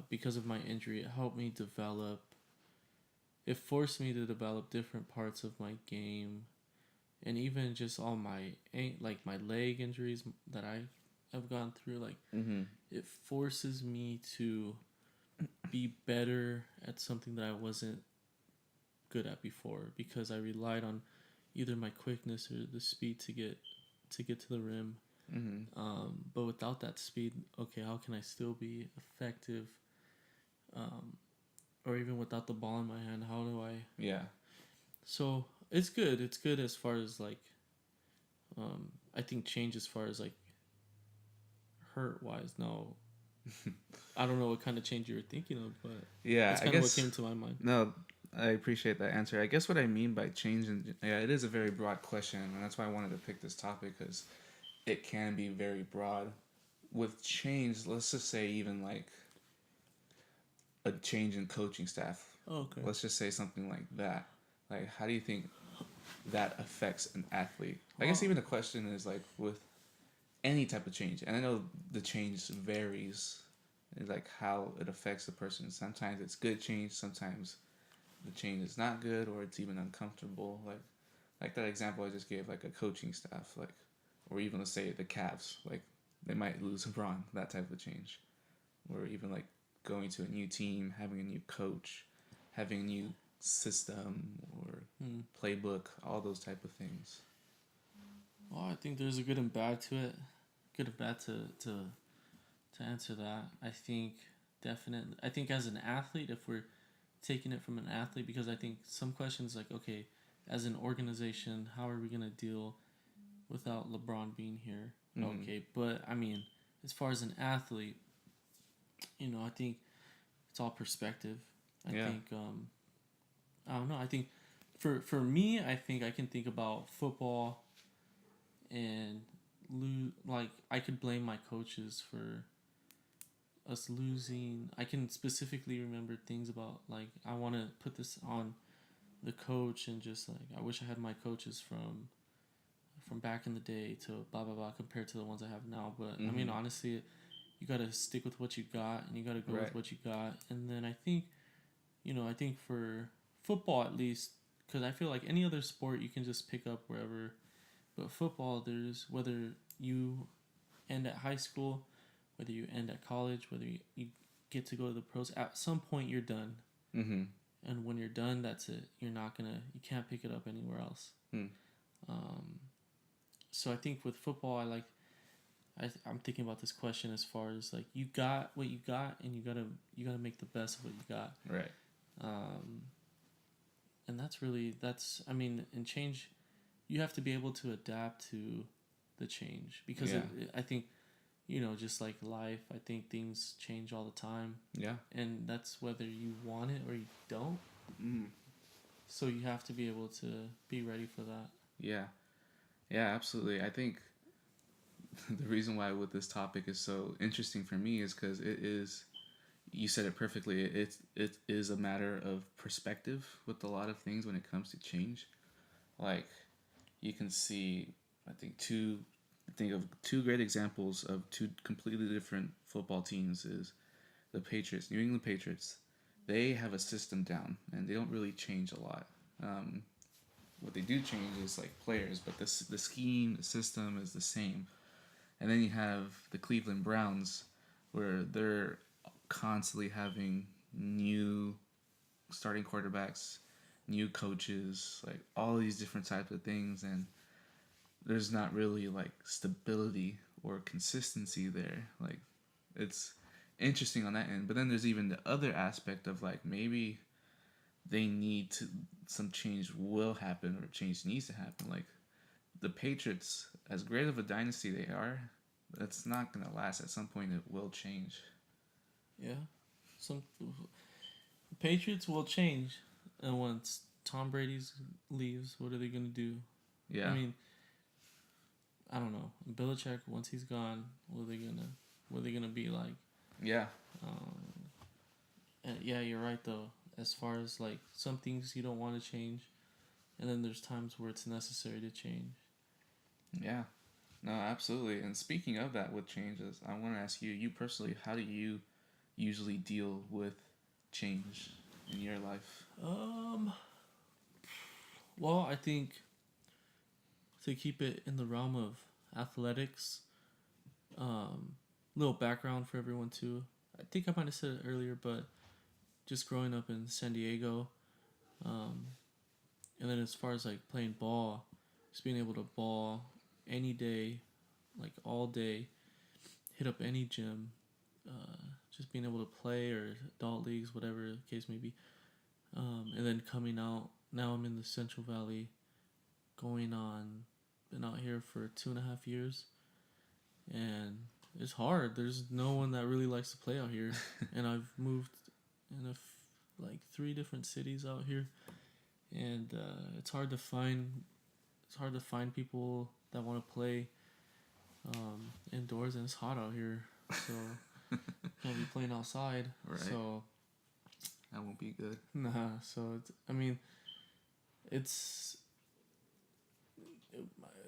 because of my injury, it helped me develop. It forced me to develop different parts of my game, and even just all my like my leg injuries that I have gone through. Like Mm-hmm. it forces me to be better at something that I wasn't good at before because I relied on either my quickness or the speed to get to the rim. Mm-hmm. But without that speed, okay, how can I still be effective? Um, or even without the ball in my hand, how do I? Yeah. So it's good. It's good as far as like, I think change as far as like hurt wise. No, I don't know what kind of change you were thinking of, but Yeah. that's I kind of what guess came to my mind. no. I appreciate that answer. I guess what I mean by change, and yeah, it is a very broad question, and that's why I wanted to pick this topic because it can be very broad. With change, let's just say even like a change in coaching staff. Oh, okay. Let's just say something like that. Like, how do you think that affects an athlete? I guess Well, even the question is like with any type of change, and I know the change varies, like how it affects the person. Sometimes it's good change, sometimes the change is not good, or it's even uncomfortable. Like that example I just gave, like a coaching staff, like, or even let's say the Cavs, like they might lose LeBron, that type of change, or even like going to a new team, having a new coach, having a new system or hmm. playbook, all those type of things. Well, I think there's a good and bad to it. Good and bad to answer that. I think definitely. I think as an athlete, if we're taking it from an athlete, because I think some questions like, okay, as an organization, how are we gonna deal without LeBron being here? Mm-hmm. Okay, but I mean, as far as an athlete, I think it's all perspective. I Yeah. think I don't know. I think for me, I think I can think about football and like I could blame my coaches for us losing. I can specifically remember things about like I want to put this on the coach and just like I wish I had my coaches from back in the day to blah blah blah compared to the ones I have now. But I mean Mm-hmm. honestly, you got to stick with what you got and you got to go Right. with what you got. And then I think I think for football at least, because I feel like any other sport you can just pick up wherever, but football there's whether you end at high school, whether you end at college, whether you get to go to the pros, at some point you're done. Mm-hmm. And when you're done, that's it. You can't pick it up anywhere else. Mm. Um, so I think with football, I'm thinking about this question as far as like you got what you got, and you gotta make the best of what you got. Right. Um, and that's I mean, and change, you have to be able to adapt to the change because Yeah. I think just like life, I think things change all the time, Yeah. and that's whether you want it or you don't. Mm. So you have to be able to be ready for that. Yeah. Yeah. Absolutely. I think the reason why with this topic is so interesting for me is because it is. You said it perfectly. It is a matter of perspective with a lot of things when it comes to change. Like you can see, I think of two great examples of two completely different football teams is the Patriots, New England Patriots. They have a system down, and they don't really change a lot. Um, what they do change is like players, but the scheme, the system is the same. And then you have the Cleveland Browns, where they're constantly having new starting quarterbacks, new coaches, like all these different types of things, and there's not really like stability or consistency there. Like it's interesting on that end. But then there's even the other aspect of like maybe they need to some change will happen or change needs to happen. Like the Patriots, as great of a dynasty they are, that's not gonna last. At some point, it will change. Yeah, some Patriots will change, and once Tom Brady leaves, what are they gonna do? Yeah. I mean, I don't know. Belichick, once he's gone, what are they gonna be like? Yeah. Um, and yeah, you're right though. As far as like some things you don't want to change, and then there's times where it's necessary to change. Yeah. No, absolutely. And speaking of that with changes, I want to ask you, you personally, how do you usually deal with change in your life? Well, I think to keep it in the realm of athletics, little background for everyone too. I think I might have said it earlier, but just growing up in San Diego, um, and then as far as like playing ball, just being able to ball any day, like all day, hit up any gym, just being able to play or adult leagues, whatever the case may be. And then coming out, now I'm in the Central Valley, been out here for 2.5 years, and it's hard. There's no one that really likes to play out here, and I've moved in like 3 different cities out here, and it's hard to find. It's hard to find people that want to play indoors, and it's hot out here, so can't be playing outside. Right. So That won't be good. nah. So I mean, it's it,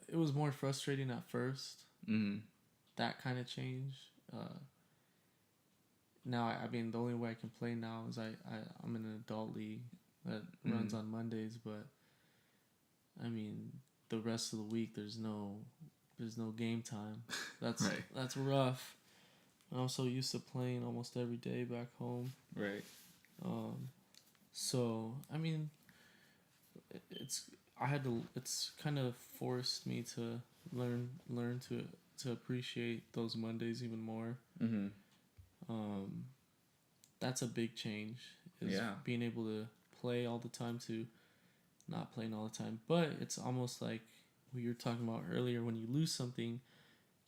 it was more frustrating at first. Mm-hmm. That kind of change. Now I mean the only way I can play now is I'm in an adult league that runs on Mondays, but I mean the rest of the week there's no game time. That's right. That's rough. I'm so used to playing almost every day back home. Right. So I mean, it's kind of forced me to learn to appreciate those Mondays even more. Mm-hmm. That's a big change. Is being able to play all the time to not playing all the time. But it's almost like what you were talking about earlier. When you lose something,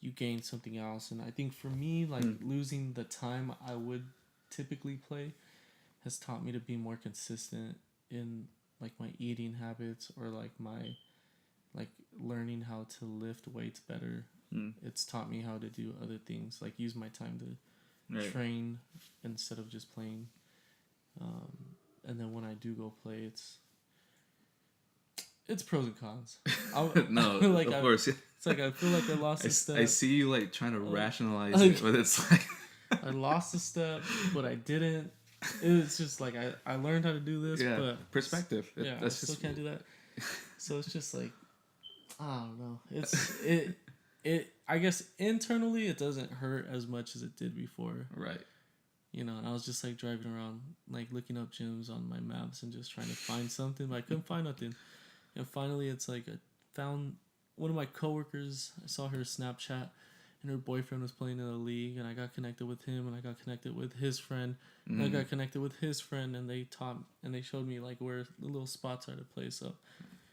you gain something else. And I think for me, like losing the time I would typically play has taught me to be more consistent in like my eating habits or like my like learning how to lift weights better. It's taught me how to do other things, like use my time to train instead of just playing. And then when I do go play, it's pros and cons. No, like of course. It's like I feel like I lost a step. I see you like trying to rationalize it, but it's like I lost a step, but I didn't. It's just like I learned how to do this, but perspective. I still can't do that. So it's just like I don't know. It I guess internally it doesn't hurt as much as it did before. Right. You know, and I was just like driving around, like looking up gyms on my maps and just trying to find something, but I couldn't find nothing. And finally, it's like I found one of my coworkers. I saw her Snapchat, and her boyfriend was playing in a league, and I got connected with him, and I got connected with his friend, and I got connected with his friend, and they showed me like where the little spots are to play. So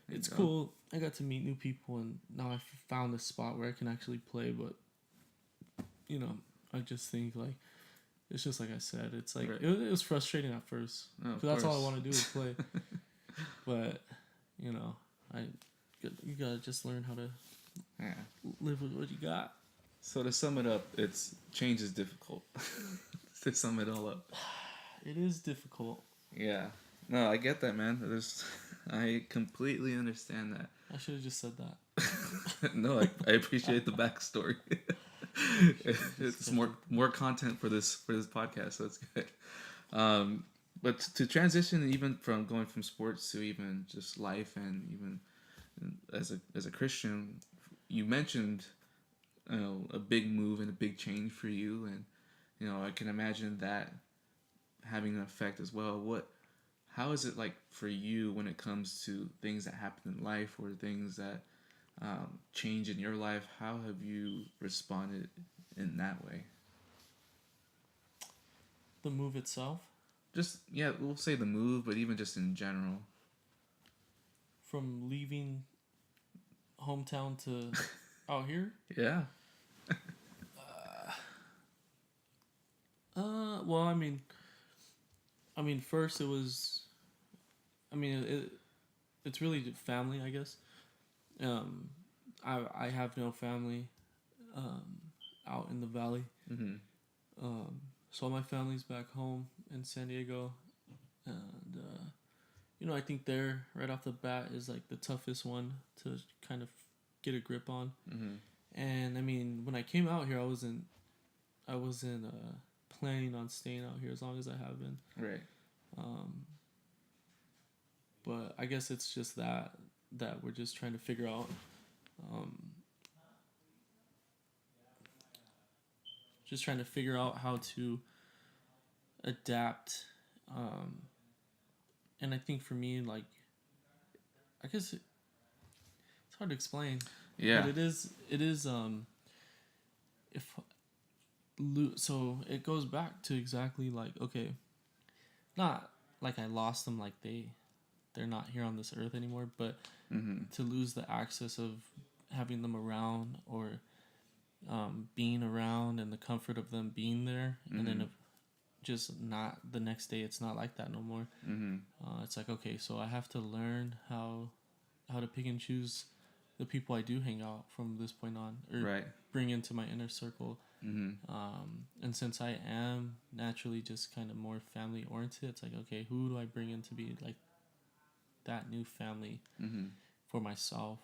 it's cool. I got to meet new people, and now I found a spot where I can actually play. But you know, I just think like it's just like I said. It's like it was frustrating at first because that's all I want to do is play. But you know, you gotta just learn how to live with what you got. So to sum it up, change is difficult. To sum it all up, it is difficult. Yeah, no, I get that, man. I completely understand that. I should have just said that. No, I appreciate the backstory. It's more content for this podcast, so it's good. But to transition even from going from sports to even just life and even as a Christian, you mentioned, a big move and a big change for you, and I can imagine that having an effect as well. How is it like for you when it comes to things that happen in life or things that change in your life? How have you responded in that way? The move itself, Just yeah, we'll say the move, but even just in general. from leaving hometown to out here. Yeah. Well, first it was, it's really family, I guess. Um, I have no family, um, out in the valley. Mm-hmm. So all my family's back home in San Diego, and I think there right off the bat is like the toughest one to kind of get a grip on. Mm-hmm. And when I came out here, I wasn't planning on staying out here as long as I have been. Right. Um, but I guess it's just that we're just trying to figure out, how to adapt. And I think for me, like, I guess it's hard to explain, Yeah. but it is if so it goes back to exactly like, okay, not like I lost them, like they're not here on this earth anymore, but Mm-hmm. to lose the access of having them around, or being around, and the comfort of them being there, Mm-hmm. and then if just not the next day, it's not like that no more. Mm-hmm. It's like, okay, so I have to learn how to pick and choose the people I do hang out from this point on, or Right. bring into my inner circle. Mm-hmm. And since I am naturally just kind of more family oriented, it's like, okay, who do I bring in to be like that new family Mm-hmm. for myself?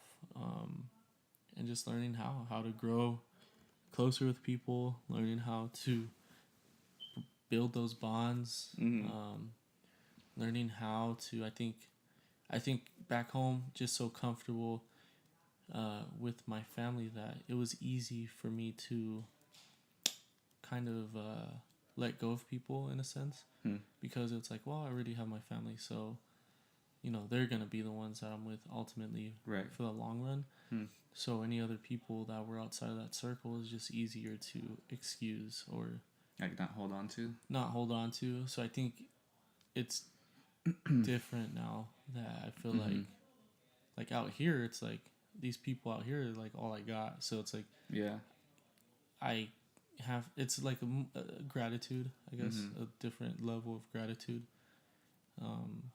And just learning how to grow closer with people, learning how to build those bonds, Mm-hmm. learning how to, I think back home, just so comfortable with my family that it was easy for me to kind of let go of people in a sense, Hmm. because it's like, well, I already have my family, so they're gonna be the ones that I'm with ultimately, Right. for the long run. Hmm. So any other people that were outside of that circle is just easier to excuse or Like not hold on to. not hold on to. So I think it's different now that I feel Mm-hmm. like out here, it's like these people out here are like all I got. So it's like Yeah. I have, it's like a gratitude, I guess, Mm-hmm. a different level of gratitude. Um,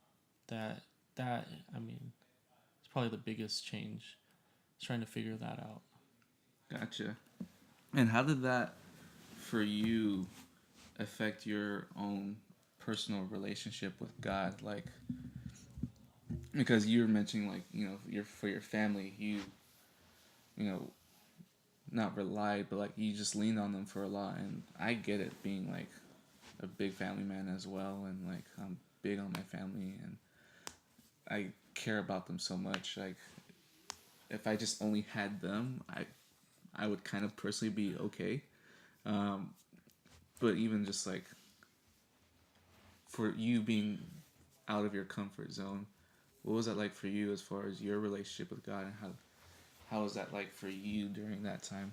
that that it's probably the biggest change. Trying to figure that out. Gotcha. And how did that, for you, affect your own personal relationship with God? Like, because you were mentioning, like, for your family, you know, not relied, but like you just leaned on them for a lot. And I get it, being like a big family man as well, and like I'm big on my family, and I care about them so much. Like, if I just only had them, I would kind of personally be okay. Um, but even just like for you being out of your comfort zone, what was that like for you as far as your relationship with God, and how was that like for you during that time?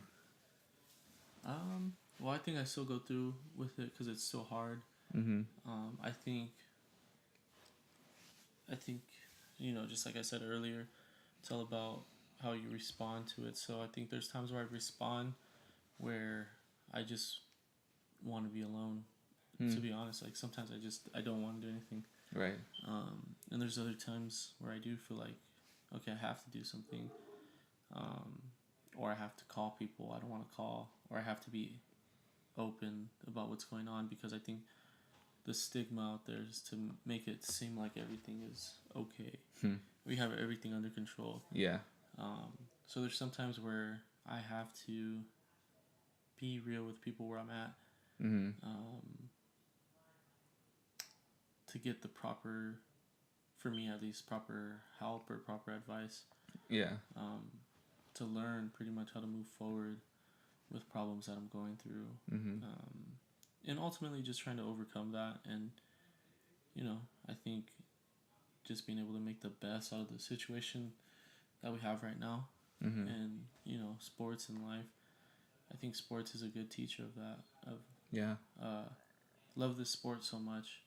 Well, I think I still go through with it because it's still hard. Mm-hmm. I think, just like I said earlier, it's all about how you respond to it. So I think there's times where I respond where I just want to be alone. To be honest, like sometimes I don't want to do anything. Right. And there's other times where I do feel like, okay, I have to do something, or I have to call people I don't want to call, or I have to be open about what's going on, because I think the stigma out there is to make it seem like everything is okay. We have everything under control. Yeah. So there's sometimes where I have to be real with people where I'm at, Mm-hmm. to get the proper, for me at least, proper help or proper advice. Yeah. um, to learn pretty much how to move forward with problems that I'm going through, Mm-hmm. and ultimately just trying to overcome that. And I think just being able to make the best out of the situation that we have right now, Mm-hmm. and sports and life. I think sports is a good teacher of that. Of Yeah. love this sport so much,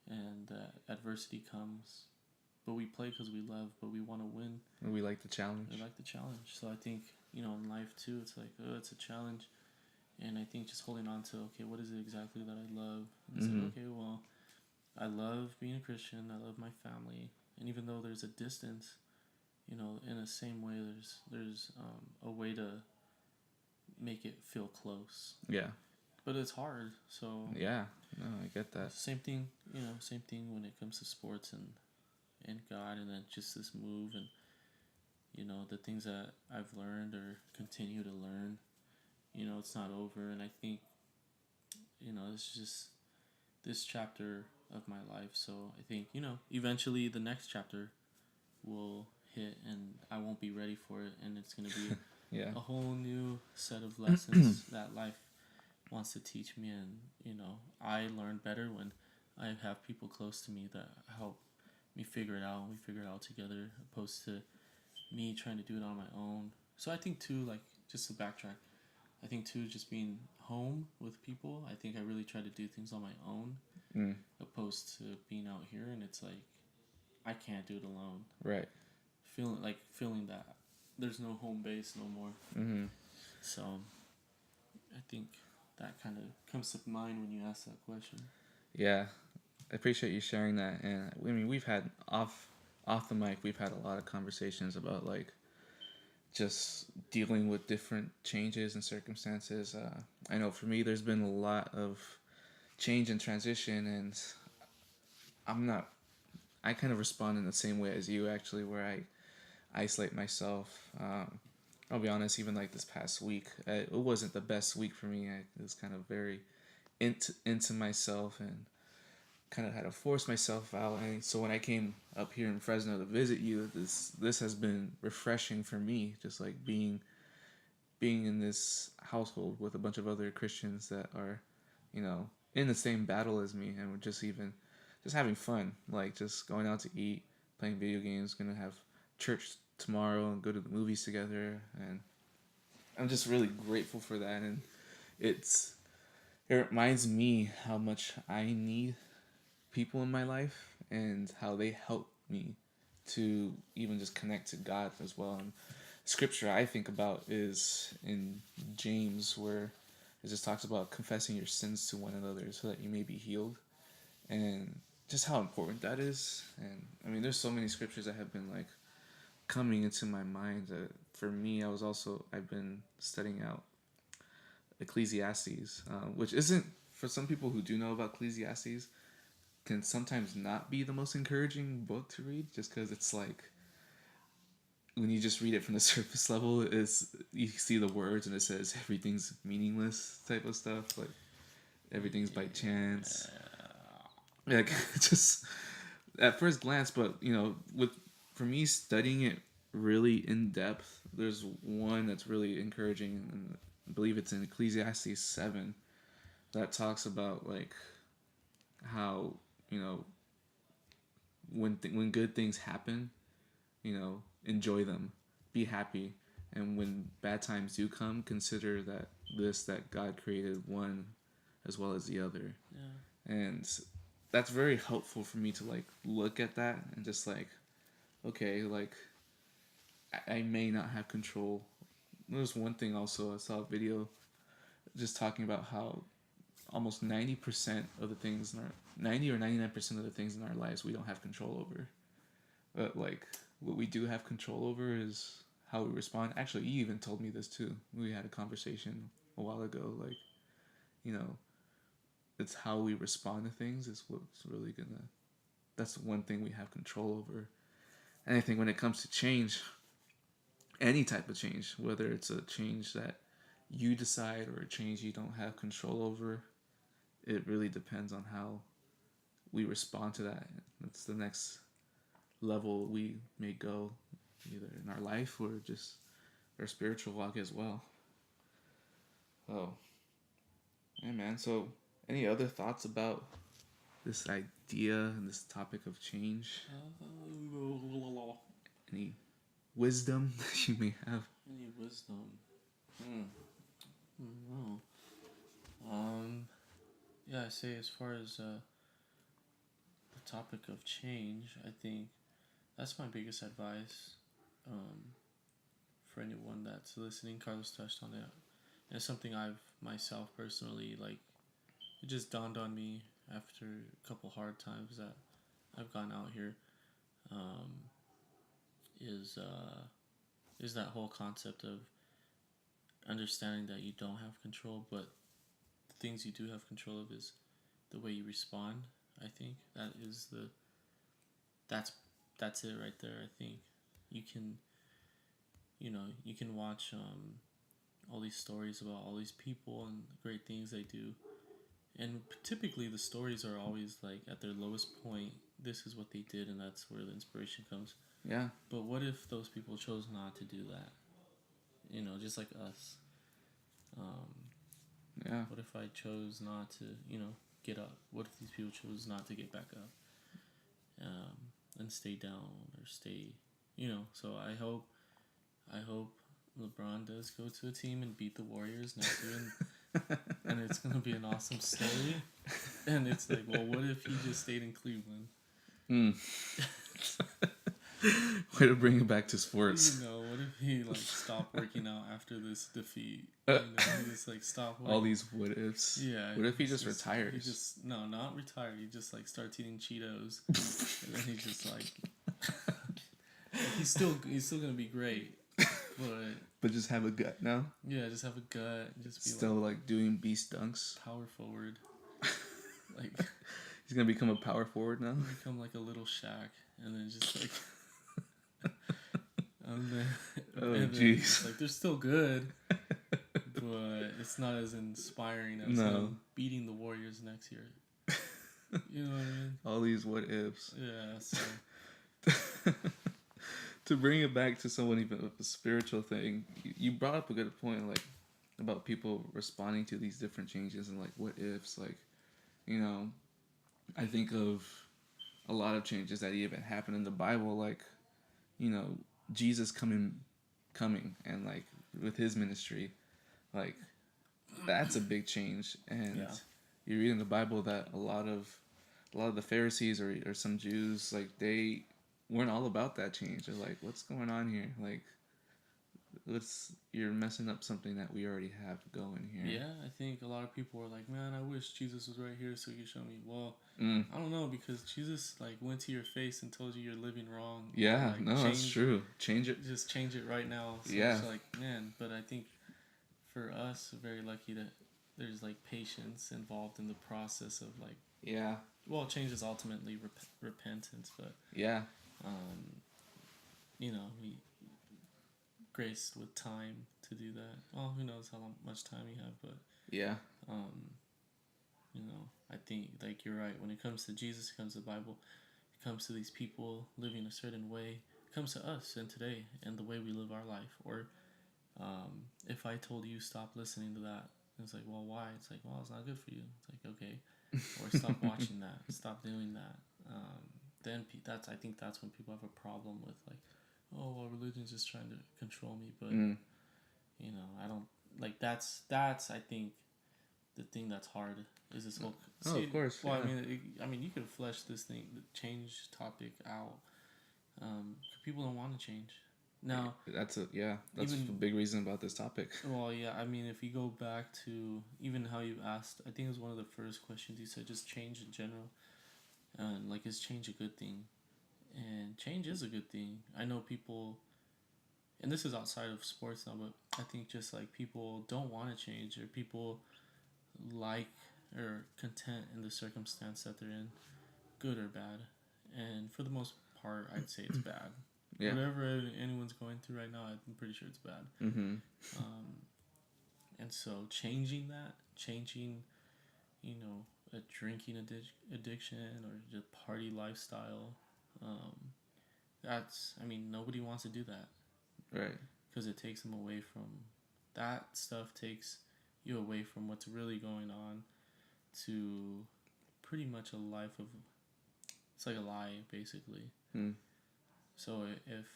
and adversity comes, but we play because we love, but we want to win. We like the We challenge. like the challenge. So I think in life too, it's like, oh, it's a challenge, and I think just holding on to, okay, what is it exactly that I love? And it's like, Mm-hmm. okay, well, I love being a Christian. I love my family, and even though there's a distance, in the same way, there's a way to make it feel close, Yeah. but it's hard. So Yeah. No, I get that. same thing, same thing when it comes to sports and God, and then just this move, and the things that I've learned or continue to learn. It's not over, and I think it's just this chapter of my life. So I think eventually the next chapter will hit, and I won't be ready for it, and it's gonna be Yeah. a whole new set of lessons that life wants to teach me. And I learn better when I have people close to me that help me figure it out, and we figure it out together, opposed to me trying to do it on my own. So I think too, like, just to backtrack, I think too, just being home with people, I think I really try to do things on my own, Mm. opposed to being out here, and it's like I can't do it alone. Right. Feeling that there's no home base no more. Mm-hmm. So I think that kind of comes to mind when you ask that question. Yeah. I appreciate you sharing that. And I mean, we've had off the mic, we've had a lot of conversations about like just dealing with different changes and circumstances. I know for me, there's been a lot of change and transition, and I'm not. I kind of respond in the same way as you actually, where I isolate myself. I'll be honest, even like this past week, it wasn't the best week for me. I was kind of very into myself and kind of had to force myself out. And so when I came up here in Fresno to visit you, this has been refreshing for me. Just like being in this household with a bunch of other Christians that are, in the same battle as me, and we're just having fun, like just going out to eat, playing video games, gonna have church tomorrow and go to the movies together, and I'm just really grateful for that. And it's it reminds me how much I need people in my life and how they help me to even just connect to God as well. And scripture I think about is in James, where it just talks about confessing your sins to one another so that you may be healed, and just how important that is. And I mean, there's so many scriptures that have been like coming into my mind. For me, I've been studying out Ecclesiastes, which isn't, for some people who do know about Ecclesiastes, can sometimes not be the most encouraging book to read, just because it's like when you just read it from the surface level, is you see the words and it says everything's meaningless type of stuff, like everything's by chance, like just at first glance. But with for me studying it really in depth, there's one that's really encouraging, and I believe it's in Ecclesiastes 7, that talks about like how you know when good things happen, enjoy them, be happy, and when bad times do come, consider that God created one as well as the other. Yeah. And that's very helpful for me to like look at that and just like, okay, like I may not have control. There's one thing also, I saw a video just talking about how almost 90% of the things in our 90 or 99% of the things in our lives we don't have control over. But like what we do have control over is how we respond. Actually, you even told me this too. We had a conversation a while ago. Like, you know, it's how we respond to things is what's really gonna. That's the one thing we have control over. And I think when it comes to change, any type of change, whether it's a change that you decide or a change you don't have control over, it really depends on how we respond to that. That's the next level we may go, either in our life or just our spiritual walk as well. Oh, yeah, man. So, any other thoughts about this idea and this topic of change? Any wisdom that you may have? Any wisdom? No. Yeah, I say as far as the topic of change, I think that's my biggest advice for anyone that's listening. Carlos touched on it. And it's something I've myself personally like. It just dawned on me after a couple hard times that I've gone out here. Um, is that whole concept of understanding that you don't have control, but the things you do have control of is the way you respond. I think that is that's that's it right there. I think you can you can watch all these stories about all these people and the great things they do, and typically the stories are always like at their lowest point. This is what they did, and that's where the inspiration comes. Yeah. But what if those people chose not to do that? Just like us. Yeah. What if I chose not to, get up? What if these people chose not to get back up, and stay down or stay, So I hope LeBron does go to a team and beat the Warriors next year, and it's gonna be an awesome story. And it's like, well, what if he just stayed in Cleveland? Way to bring it back to sports. What if he like stopped working out after this defeat? He just like stopped working. All these what ifs. Yeah. What if he just retires? He just not retire. He just like starts eating Cheetos, and then he just like he's still gonna be great, but just have a gut now. Yeah, just have a gut. Just be still like doing beast dunks. Power forward. Like he's gonna become a power forward now. Become like a little Shaq, and then just like. Jeez. Like they're still good, but it's not as inspiring as beating the Warriors next year. You know what I mean? All these what ifs. Yeah. So to bring it back to someone even with a spiritual thing, you brought up a good point, like about people responding to these different changes and like what ifs. Like, I think of a lot of changes that even happen in the Bible, like, Jesus coming and like with his ministry, like that's a big change. And you read in the Bible that a lot of the Pharisees or some Jews, like they weren't all about that change. They're like, what's going on here? Like, you're messing up something that we already have going here. Yeah, I think a lot of people are like, man, I wish Jesus was right here so he could show me. Well, I don't know, because Jesus like went to your face and told you you're living wrong. Yeah, that's true. Change it. Just change it right now. So it's like, man, but I think for us, we're very lucky that there's like patience involved in the process of like. Yeah. Well, change is ultimately repentance, but. Yeah. We graced with time to do that. Well, who knows how much time you have, but yeah. I think like you're right. When it comes to Jesus, it comes to the Bible, it comes to these people living a certain way, it comes to us and today and the way we live our life. Or if I told you stop listening to that, it's like, well, why? It's like, well, it's not good for you. It's like, okay, or stop watching that, stop doing that. Then I think that's when people have a problem with like, oh, well, religion's just trying to control me, but I don't like that's I think the thing that's hard is this whole. Of course. Well, yeah. I mean, you could flesh this thing, the change topic out. People don't want to change. Now that's a big reason about this topic. Well, yeah, I mean, if you go back to even how you asked, I think it was one of the first questions you said, just change in general, and like, is change a good thing? And change is a good thing. I know people, and this is outside of sports now, but I think just like people don't want to change, or people like or content in the circumstance that they're in, good or bad. And for the most part, I'd say it's bad. Yeah. Whatever anyone's going through right now, I'm pretty sure it's bad. Mm-hmm. And so changing, a drinking addiction or just party lifestyle, nobody wants to do that. Right. Because it takes them away from that stuff, takes you away from what's really going on to pretty much a life of, it's like a lie basically. Hmm. So if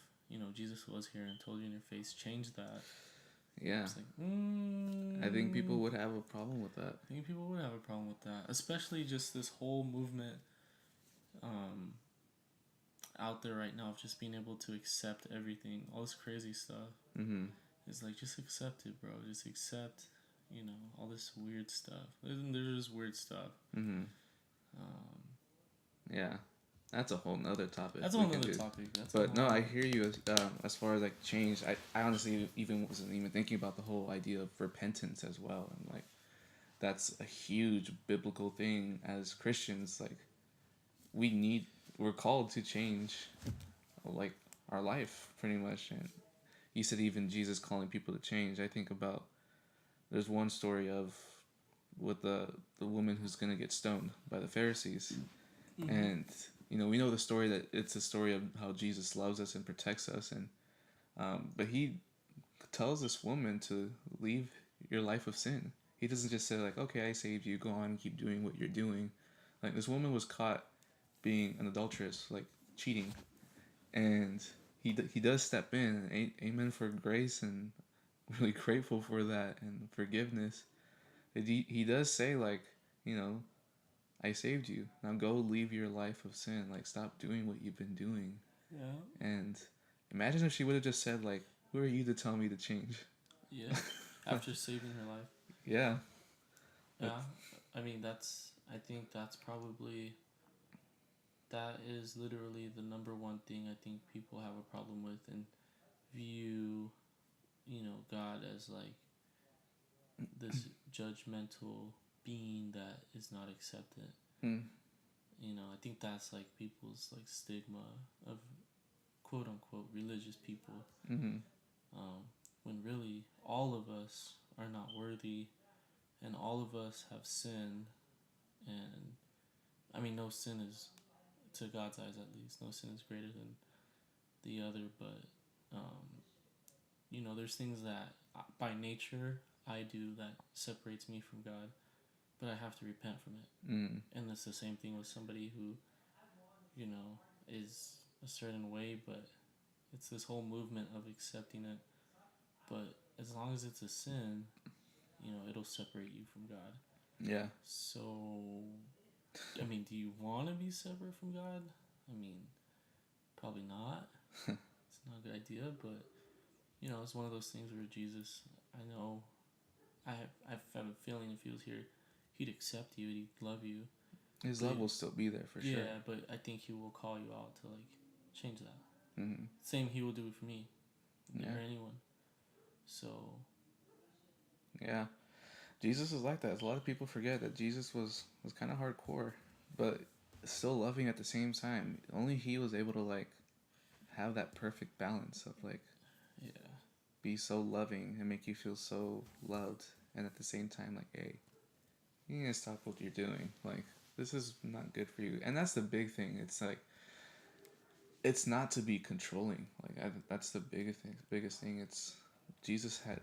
Jesus was here and told you in your face, change that. Yeah. It's like, I think people would have a problem with that. I think people would have a problem with that, especially just this whole movement out there right now of just being able to accept everything, all this crazy stuff. Mm-hmm. It's like, just accept it, bro. Just accept, all this weird stuff. There's just weird stuff. Mm-hmm. Yeah, that's a whole nother topic. That's a whole nother topic. But no, I hear you as far as like change. I honestly even wasn't even thinking about the whole idea of repentance as well, and like that's a huge biblical thing as Christians. Like we're called to change, like our life pretty much. And you said even Jesus calling people to change. I think about there's one story of with the woman who's gonna get stoned by the Pharisees. Mm-hmm. And we know the story that it's a story of how Jesus loves us and protects us, and but he tells this woman to leave your life of sin. He doesn't just say like, okay, I saved you, go on and keep doing what you're doing. Like this woman was caught being an adulteress, like cheating, and he does step in. And amen for grace, and really grateful for that and forgiveness. He does say like, I saved you. Now go leave your life of sin. Like, stop doing what you've been doing. Yeah. And imagine if she would have just said, like, who are you to tell me to change? Yeah. After saving her life. Yeah. Yeah. I mean, I think that is literally the number one thing I think people have a problem with and view, God as like this judgmental being that is not accepted. I think that's like people's like stigma of quote unquote religious people. Mm-hmm. When really all of us are not worthy, and all of us have sinned, and I mean no sin is, to God's eyes at least, no sin is greater than the other. But there's things that by nature I do that separates me from God, but I have to repent from it. And it's the same thing with somebody who, is a certain way, but it's this whole movement of accepting it. But as long as it's a sin, it'll separate you from God. Yeah. So, I mean, do you want to be separate from God? I mean, probably not. It's not a good idea, but, it's one of those things where Jesus, I know, I have a feeling if he was here, he'd accept you, he'd love you. His love will still be there for sure. Yeah, but I think he will call you out to, like, change that. Mm-hmm. Same he will do it for me. Or anyone. So. Yeah. Jesus is like that. A lot of people forget that Jesus was kind of hardcore, but still loving at the same time. Only he was able to, like, have that perfect balance of, like, be so loving and make you feel so loved, and at the same time, like, hey, you need to stop what you're doing. Like, this is not good for you. And that's the big thing. It's like, it's not to be controlling. Like, that's the biggest thing. It's Jesus had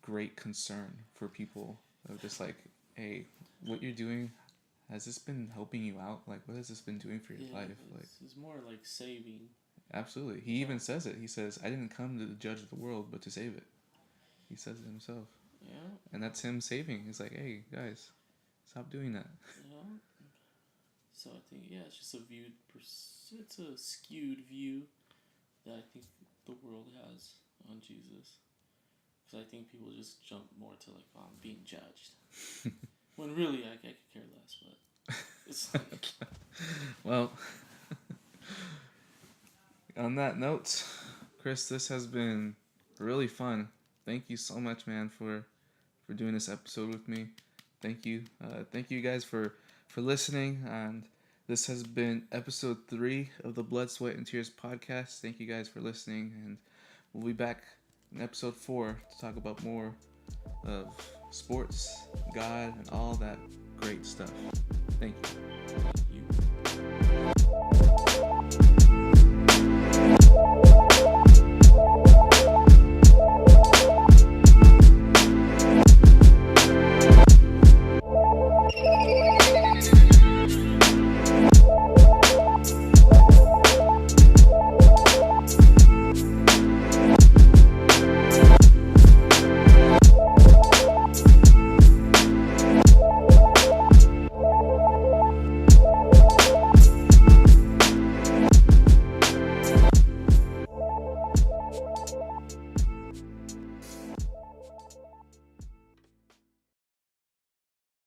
great concern for people of just like, hey, what you're doing, has this been helping you out? Like, what has this been doing for your life? Like, it's more like saving. Absolutely. He even says it. He says, I didn't come to judge the world, but to save it. He says it himself. Yeah. And that's him saving. He's like, hey, guys, stop doing that. Yeah. So I think, it's just it's a skewed view that I think the world has on Jesus. Because I think people just jump more to like, being judged. When really, I could care less, but it's like... Well, on that note, Chris, this has been really fun. Thank you so much, man, for doing this episode with me. Thank you. Thank you guys for listening. And this has been episode 3 of the Blood, Sweat, and Tears podcast. Thank you guys for listening. And we'll be back in episode 4 to talk about more of sports, God, and all that great stuff. Thank you.